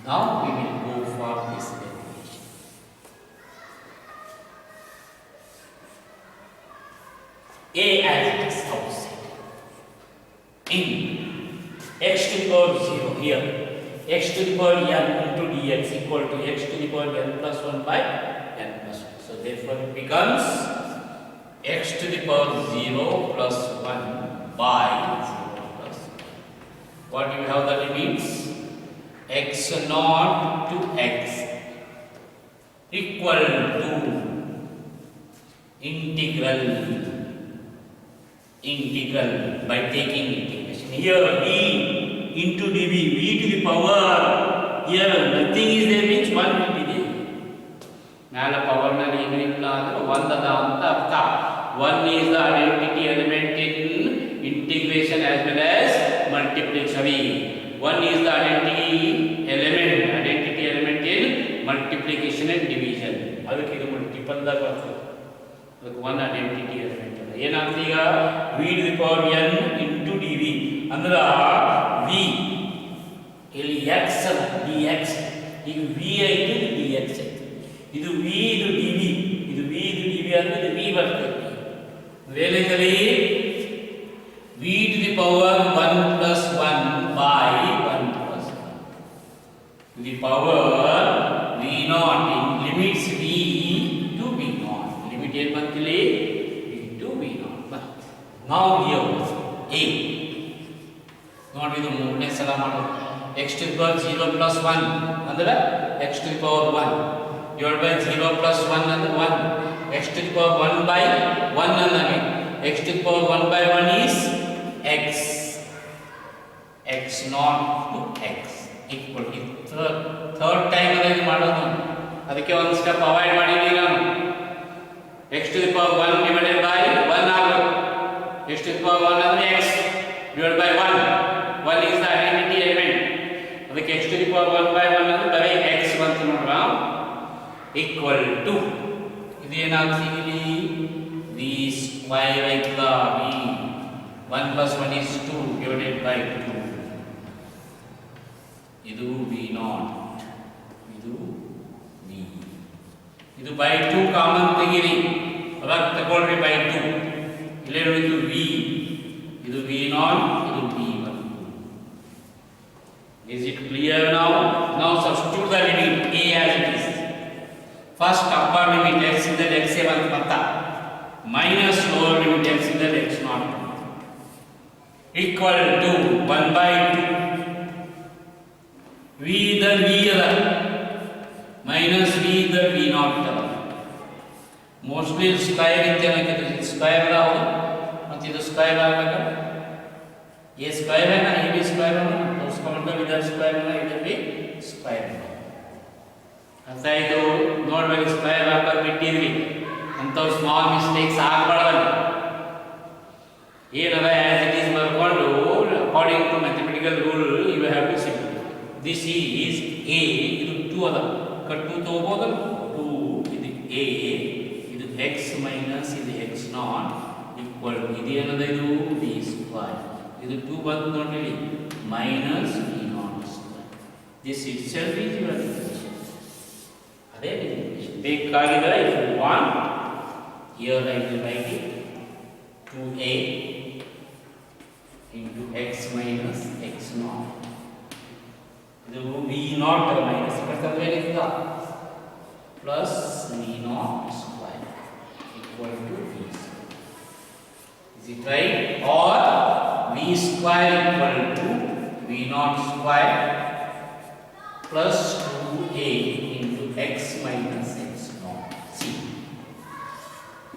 Now we will go for this derivation. a as it is outside in x to the power 0 here, x to the power n into dx equal to x to the power n plus 1 by n plus 1. So therefore it becomes x to the power 0 plus 1 by 0 plus 1. What do you have the limits? X naught to x equal to integral by taking integration. Here v into dv, v to the power, here nothing is there means 1 will be there. ಮೇಲೆ power ನಲ್ಲಿ ಏನು ಇಲ್ಲ ಅಂದ್ರೆ 1 ಅದ ಅಂತ ಅರ್ಥ. 1 is the identity element in integration as well as multiplication. 1 is the identity element ಟ್ರಿಪಲ್ದಾಗ ಬರ್ತದೆ ಅದಕ್ಕೆ ಒನ್ ಐಡೆಂಟಿಟಿ ಎಲಿಮೆಂಟ್ ಅಲ್ಲ ಏನಾಗ್ತದೆ ಈಗ v to the power n into d v ಅಂದ್ರೆ ವಿ ಇಲ್ಲಿ ಎಕ್ಸ್ ಅಲ್ಲ ಡಿ ಎಕ್ಸ್ ಈಗ ವಿ ಐತಿ ಇದು ಡಿ ಎಕ್ಸ್ ಐತಿ ಇದು ವಿ ಇದು ಡಿ ವಿ ಇದು ವಿ ಇದು ಡಿ ವಿ ಅಂದ್ರೆ ಇದು ವಿ ಬರ್ತದೆ ಏನೈತಲ್ಲಿ v to the power 1 plus 1 by 1 plus 1 to the power v naught in limits v to v naught limit ಏನು ಬಂತಿಲ್ಲಿ v to v naught now here a ನೋಡಿ ಇದು ಮೂರನೇ ಸಲ ಮಾಡೋದು x to the power 0 plus 1 ಅಂದ್ರೆ x to the power 1 divided by 0 plus 1 ಅಂದ್ರೆ 1 x to the power 1 by 1 ಅಂದ್ರೆ x to the power 1 by 1 is x x naught to x equal to third time ಅದನ್ನು ಮಾಡೋದು ಅದಕ್ಕೆ ಒಂದು step avoid ಮಾಡಿದ್ದೀನಿ ನಾನು x to the power 1 divided by 1 ಆಗಬೇಕು x to the power 1 ಅಂದ್ರೆ x divided by 1 1 is the identity element ಅದಕ್ಕೆ x to the power 1 by 1 ಅಂದ್ರೆ ಬರೀ x ಬಂತು ನೋಡ್ರಾ equal to ಇದು ಏನಾಗ್ತದೆ ಇಲ್ಲಿ v square ಆಯ್ತದ v 1 plus 1 is 2 divided by 2 ಇದು v naught ಇದು v ಇದು by 2 ಕಾಮನ್ ತೆಗಿರಿ ಅವಾಗ ತಗೊಳ್ರಿ by 2 ಇಲ್ಲೇ ಇದು v ಇದು v naught ಇದು v1 is it clear now substitute the limit a as it is first upper limit x in the x ಬಂತ ಮತ್ತ minus lower limit x in the x naught equal to 1 by 2 v the v ಅದ minus v the v naught ಅದ mostly square ಅಂತ ಏನಾಗ್ತದೆ square ಅದ ಮತ್ತೆ ಇದು square ಆಗಬೇಕು ये स्क्वायर है ना ये भी स्क्वायर होगा तो उसका मतलब इधर स्क्वायर होगा इधर भी स्क्वायर होगा ऐसा ही तो नोट में स्क्वायर आकर बिಟ್ಟಿದ್ವಿ ಅಂತ ಸ್ಮಾಲ್ ಮಿಸ್ಟೇಕ್ಸ್ ಆಗಬಾರದು ಏನದ as it is ಬರ್ಕೊಂಡು according to mathematical rule you have to simplify this is a ಇದು 2 ಅದ ಕಟ್ 2 ತಗೋಬಹುದು 2 ಇದು a ಇದು x minus ಇದು x naught equal ಇದು ಏನದ ಇದು v square ಇದು 2 ಬಂತು ನೋಡಿ minus v naught square this itself is your equation ಅದೇ equation ಬೇಕಾಗಿದ್ರೆ if you want here I will write it 2a into x minus x naught ಇದು v naught minus ಬರ್ತದೆ ಏನಿದೆ plus v naught square equal to v square is it right or v square equal to v naught square plus 2a into x minus x naught see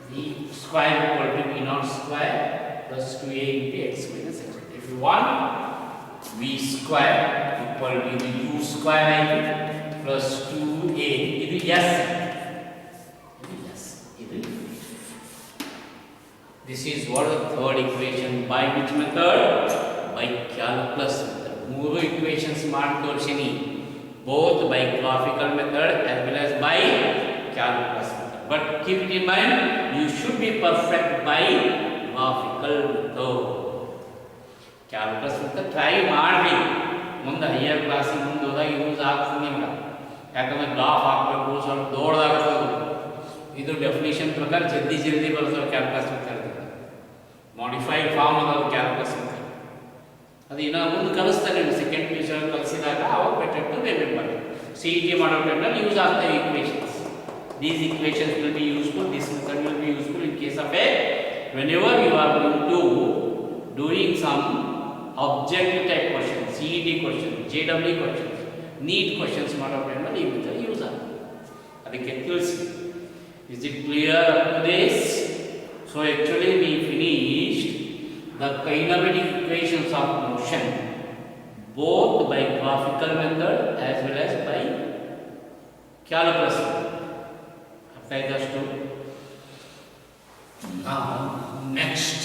v square equal to v naught square plus 2a into x minus x naught if you want v square equal to the u square plus 2a ಇದು yes ಇದು this is what the third equation by which method by calculus method ಮೂರು equations ಮಾಡಿ ತೋರಿಸಿನಿ both by graphical method as well as by calculus method but keep it in mind you should be perfect by graphical method calculus method try ಮಾಡಿ ಮುಂದೆ higher ಕ್ಲಾಸಿಗೆ ಮುಂದೆ ಹೋದಾಗ use ಆಗ್ತದೆ ನಿಮ್ಗೆ ಯಾಕಂದ್ರೆ ಗ್ರಾಫ್ ಹಾಕಬೇಕು ಸ್ವಲ್ಪ ದೊಡ್ಡದಾಗ್ತದೆ ಇದು ಡೆಫಿನೇಷನ್ ಪ್ರಕಾರ ಜಲ್ದಿ ಬರ್ತವೆ ಕ್ಯಾಲ್ಕುಲಸ್ ಮೆಥಡ್ ಮಾಡಿಫೈಡ್ ಫಾರ್ಮ್ ಅದಾವ ಕ್ಯಾಲ್ಕುಲಸ್ ಮೆಥಡ್ ಅದು ಇನ್ನು ಮುಂದೆ ಕಲಿಸ್ತಾರೆ ನೀವು ಸೆಕೆಂಡ್ ಪೀಸರ್ ಕಲಿಸಿದಾಗ ಅವಾಗ better to remember C E T ಮಾಡೋ ಟೈಮ್ನಲ್ಲಿ ಯೂಸ್ ಆಗ್ತವೆ equations these equations will be useful this method will be useful in case of a whenever you are going to doing some objective type questions CET questions JEE questions NEET questions ಮಾಡೋ ಟೈಮಲ್ಲಿ ಈ method use ಆಗುತ್ತೆ ಅದಕ್ಕೆ ತಿಳಿಸಿ is it clear up to this so actually we finished the kinematic equations of motion both by graphical method as well as by calculus method apply this to now next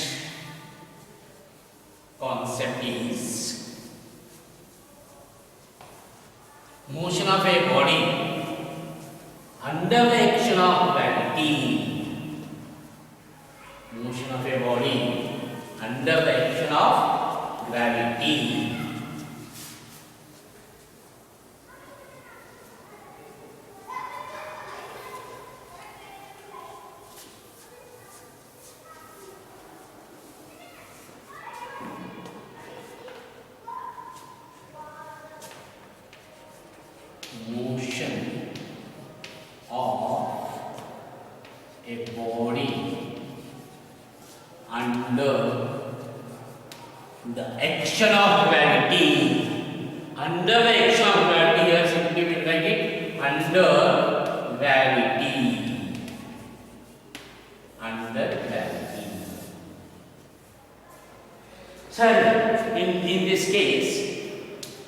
concept is motion of a body under the action of gravity gravity. Motion of a body under the action of gravity. Motion of a body under the action of gravity. Under the action of gravity, here simply we write it under gravity. Under gravity. Sir, in this case,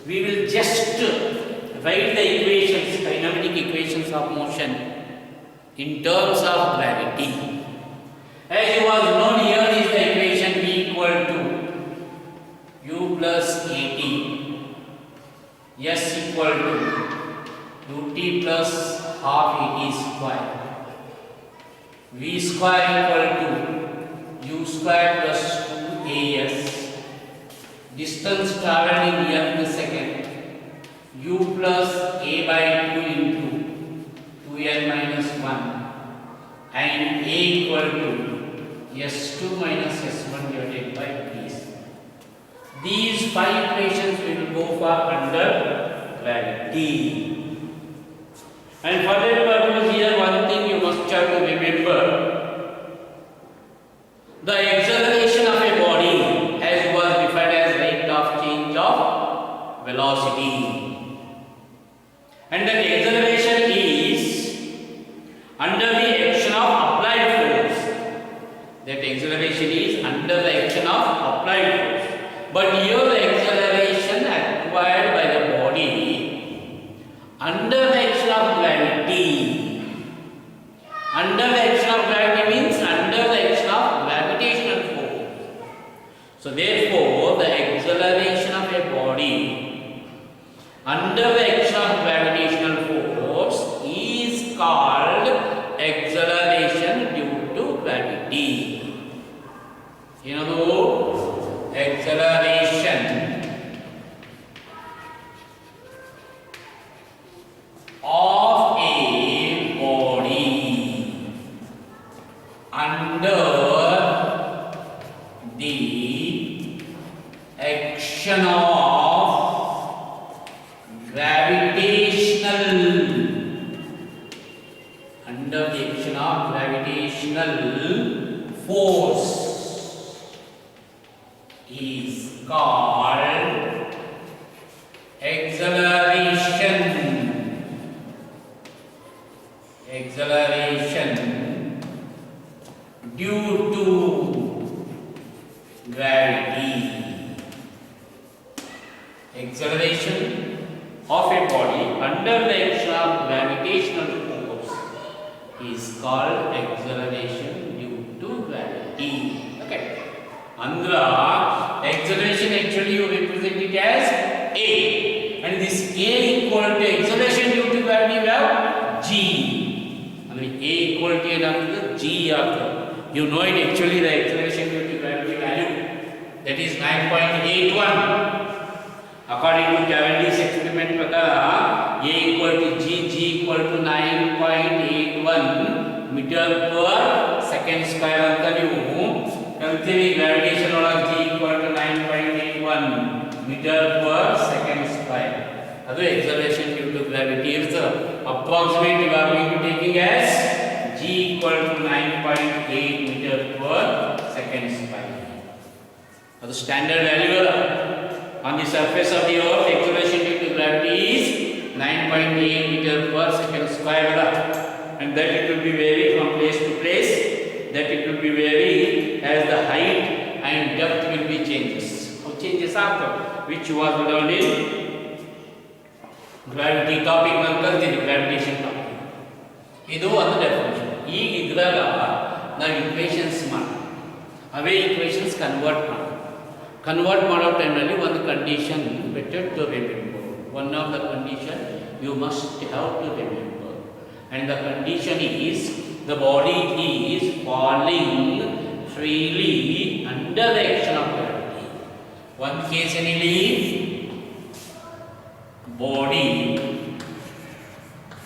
we will just write the equations, dynamic equations of motion in terms of gravity. As you was known, here is the equation V equal to U plus AT, S equal to UT plus half AT square, V square equal to U square plus 2AS, distance travelled in nth second, U plus A by 2 into 2n minus 1 and A equal to S2 minus S1 divided by these. These 5 equations we will go for under gravity. And for that purpose here one thing you must have to remember. The acceleration of a body as was defined as rate of change of velocity. And that acceleration is under the action of applied force. That acceleration is under the action of applied force. But here the acceleration acquired by the body under the action of gravity. Under the action of gravity means under the action of gravitational force. So therefore the acceleration of a body under the action of gravitational force is called acceleration due to gravity. In other words, acceleration of a body under the action of gravitational force is called acceleration due to gravity. Acceleration of a body under the action of gravitational force is called acceleration due to gravity. Okay. Andhra, acceleration actually you represent it as A, and this A equal to acceleration due to gravity we have G. And A equal to another G after. You know it actually the acceleration due to gravity value, that is 9.81. According to Cavendish experiment prakara, A equal to G, G equal to 9.81 meter per second square anta ನೀವು ಕಲ್ತೀವಿ. Gravitation ಒಳಗೆ G equal to 9.81 meter per second square. ಅದು acceleration due to gravity ಇರ್ತದೆ. Approximate we are going to taking as G equal to 9.8 meter per second square. ಅದು standard value ಅಲ್ಲ. On the surface of the earth, acceleration due to gravity is 9.8 meter per second square, and that it will be vary from place to place, that it will be vary as the height and depth will be changes. How changes after which was learned in gravity topic ನಂತರ gravitation topic. ಇದು ಒಂದು definition. ಈಗ ಇದ್ರಾಗ ನಾವು equations ಮಾಡಿ ಅವೇ equations convert ಮಾಡೋ ಟೈಮಲ್ಲಿ ಒಂದು condition better to remember. One of the condition you must have to remember, and the condition is the body is falling freely under the action of gravity. One case any body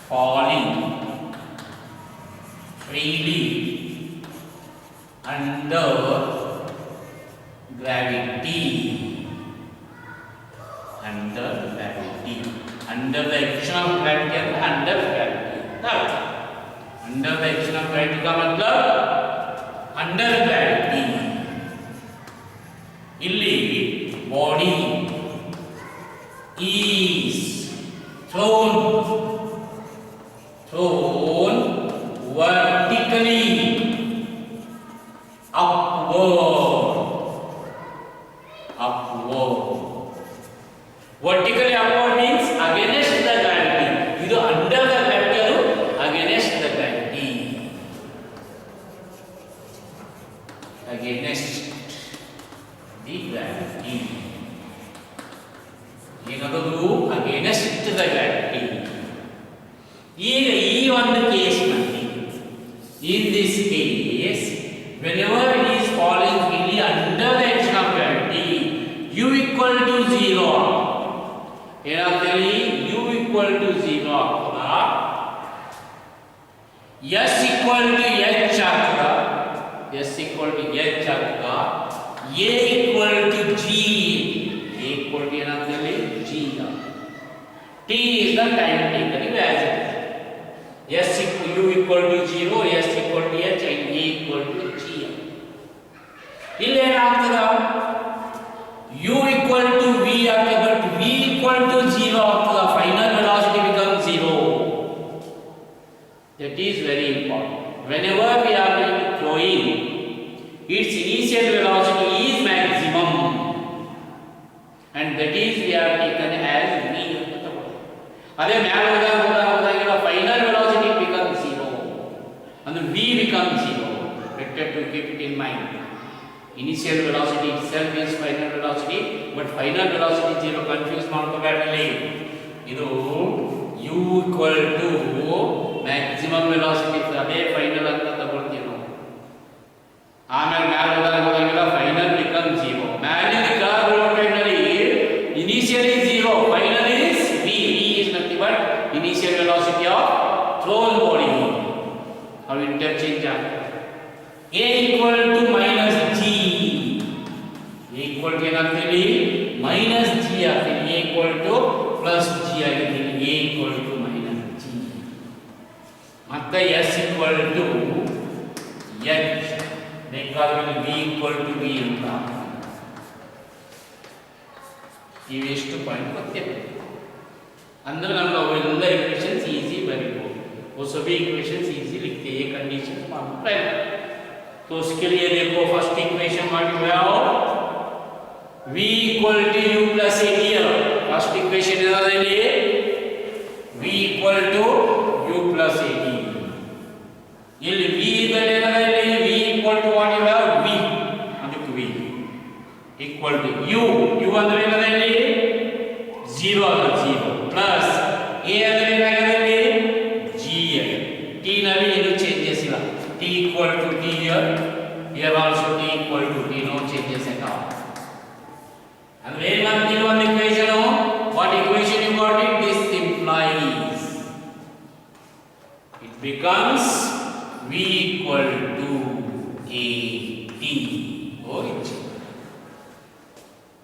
falling freely under gravity. Under gravity. Under the action of gravity and under gravity. Now, under the action of gravity का मतलब under gravity. ಇಲ್ಲಿ body is thrown vertically upward. Vertically upward means against the gravity. ಇದು under the gravity ಅದು against the gravity. Against the gravity. ಏನದು against the gravity. ಈಗ ಈ ಒಂದು ಕೇಸ್ನಲ್ಲಿ in this case whenever it is falling freely under the action of gravity u equal to 0 ಏನಾಗ್ತದೆ u equal to 0 ಆಗ್ತದ s equal to h ಆಗ್ತದ s equal to h ಆಗ್ತದ a equal to g a equal to ಏನಾಗ್ತದೆ g t is the time taken as it is s u equal to 0 s equal to h and a equal to g ಇಲ್ಲಿ ಏನಾಗ್ತದ u equal to v ಆಗ್ತದೆ but v equal to 0 ಆಗ್ತದ final velocity becomes 0. That is very important. Whenever we are throwing, its initial velocity is maximum and that is we are taken as v. ಅದೇ ಮ್ಯಾಲೆ ಹೋದಾಗ final velocity becomes 0 and v becomes 0. Better to keep it in mind. Initial velocity itself is final velocity, but final velocity 0 confuse ಮಾಡ್ಕೋಬೇಡಿ. ಇದು u equal to maximum velocity ಅದೇ final ಅಂತ ತಗೊಳ್ತೀವಿ ನಾವು. ಆಮೇಲೆ ಮ್ಯಾಲೆ ಹೋದಾಗೆಲ್ಲ final becomes 0. ಮ್ಯಾಲಿನ curve ರೋಟೇಟ್ನಲ್ಲಿ initially 0, final is v. V is nothing but initial velocity of thrown body. How interchange ಆಗ್ತದೆ. a equal to minus g. a equal to ಏನಾಗ್ತದೆ minus g ಆಗ್ತದೆ. a equal to plus g ಆಗಿದೆ. a equal to minus g. ಮತ್ತೆ s equal to h. ಬೇಕಾದ್ರೆ v equal to v ಅಂತ. ಇವೆಷ್ಟು point ಗೊತ್ತಿಲ್ಲ ಅಂದ್ರೆ ನಮಗೆ ಅವೆಲ್ಲ इक्वेशंस इजी बरीಬಹುದು. वो सभी इक्वेशंस इजी लिखते हैं कंडीशन मालूम है. तो उसके लिए देखो first equation what you have v equal to u plus a here. First equation ಏನಾಗಿದೆ v equal to u plus a. ಇಲ್ಲಿ v ಇದ್ದಲ್ಲಿ ಏನಾಗಿದೆ v equal to what you have v ಅದಕ್ಕೆ v equal to u. u ಅಂದ್ರೆ ಏನಾಗಿದೆ 0 ಅದು 0 plus a ಅಂದ್ರೆ ಏನಾಗಿದೆ g. t ನಲ್ಲಿ ಏನು ಚೇಂಜಸ್ ಇಲ್ಲ. t equal to t here also t equal to t, no changes at all. ಅಂದ್ರೆ ಏನು ಮಾಡ್ತೀವಿ ಒಂದು equation what equation you got it, this implies it becomes v equal to a t. ಹೋಗಿತ್ತು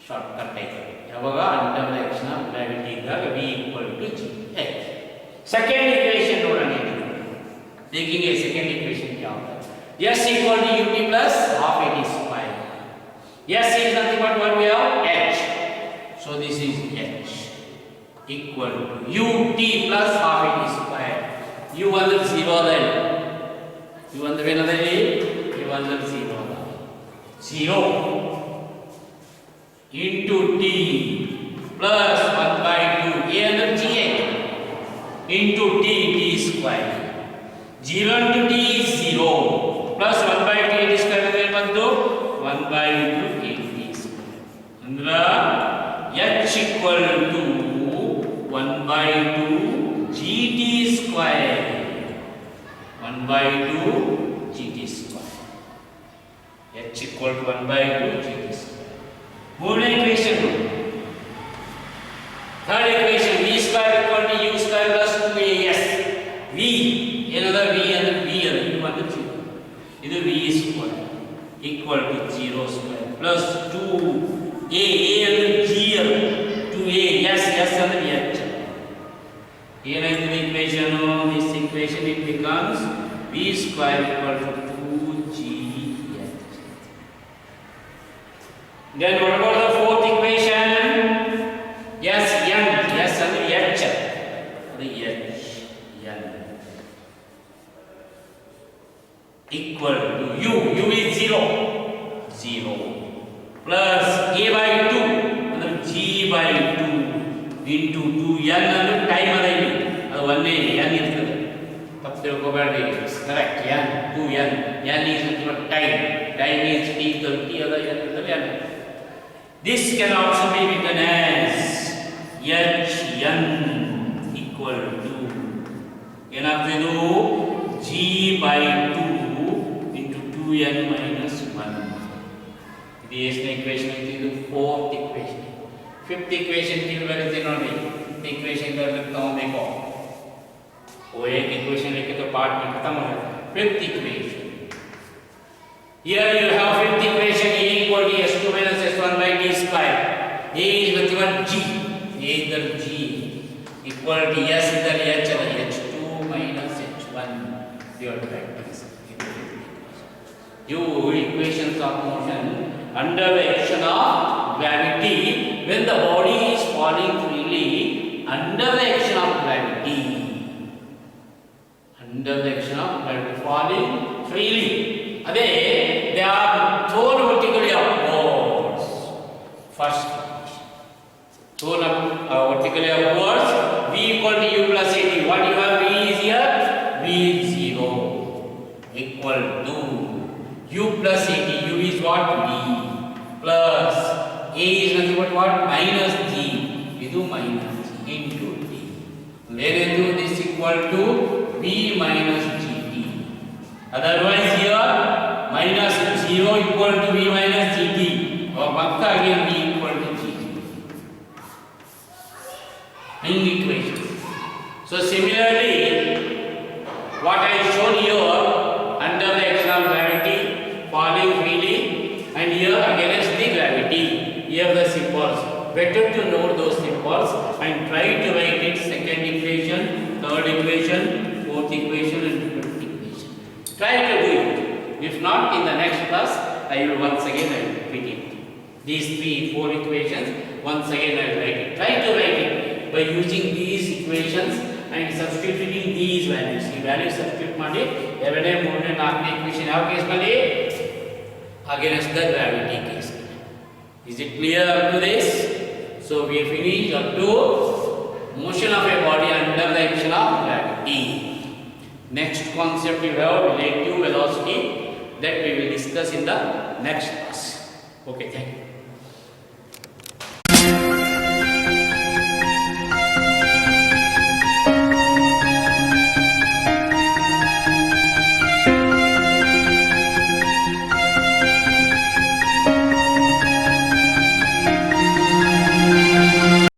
shortcut ಆಯ್ತು. ಯಾವಾಗ under the action of gravity ಇದ್ದಾಗ v equal to g h. Second equation ನೋಡೋಣ. देखेंगे सेकंड इक्वेशन क्या होता है. s equal to ut plus half at square. s is nothing but what we have h. So this is h equal to ut plus half at square. u under 0 then. u under ಏನದಲ್ಲಿ u under 0 0 into t plus 1 by 2 a under g into t square. 0 into t is 0 plus 1 by 2 t square ಏನು ಬಂತು 1 by 2 t square. ಅಂದ್ರೆ h equal to 1 by 2 gt square. 1 1 by 2 gt square. H equal to 1 by 2 gt square. Moving equation 2. Third equation, v square equal to u square plus 2as. V, another v and v and u and 0. This v square equal to 0 square plus 2a and g 2a, yes and h. Here is the equation of this equation, it becomes v square equal to 2gh. Then what about the fourth equation? Yes and h. The h n equal to u is 0 plus a by 2 and g by 2 into 2n and time adayni adu 1 n irtade tappu tilkoberdi correct n 2n n is your time is t30 adu n irtade n. This can also be written as hn equal to enagadu g by 2 into 2n minus 1. This equation is the fourth equation. Fifth equation की value note the equation का लिखता हूँ देखो वो एक equation लेके तो part में खत्म हो जाता है. Fifth equation, here you have fifth equation, a equal to s2 minus s1 by d square. A is nothing but g, a is the g equal to s is the h and h2 minus h1 divided by d. You equations of motion under the action of gravity when the body is falling freely under the action of gravity. Under the action of gravity, falling freely. They are thrown vertically upwards. First, thrown vertically upwards. V equal to u plus at. What you have V is here? V is 0 equal to u plus at. U is what? V plus a is nothing but what? Minus g. Idu minus g into d. Then do this equal to v minus gt. Otherwise here minus 0 equal to v minus gt. Or bakka again v equal to gt. In equation. So similarly, what I shown here under the action of gravity falling freely and here against the gravity. Here the symbols. Better to know those symbols and try to write it second equation, third equation, fourth equation and fifth equation. Try to do it. If not, in the next class, I will once again repeat it. These 3-4 equations, once again I will write it. Try to write it by using these equations and substituting these values. The values substitute ಮಾಡಿ ಎರಡನೇ ಮೂರನೇ ನಾಲ್ಕನೇ equation ಯಾವ case ನಲ್ಲಿ against the gravity case. Is it clear up to this? So we finished up to motion of a body under the action of gravity. Next concept we have relative velocity that we will discuss in the next class. Okay, thank you.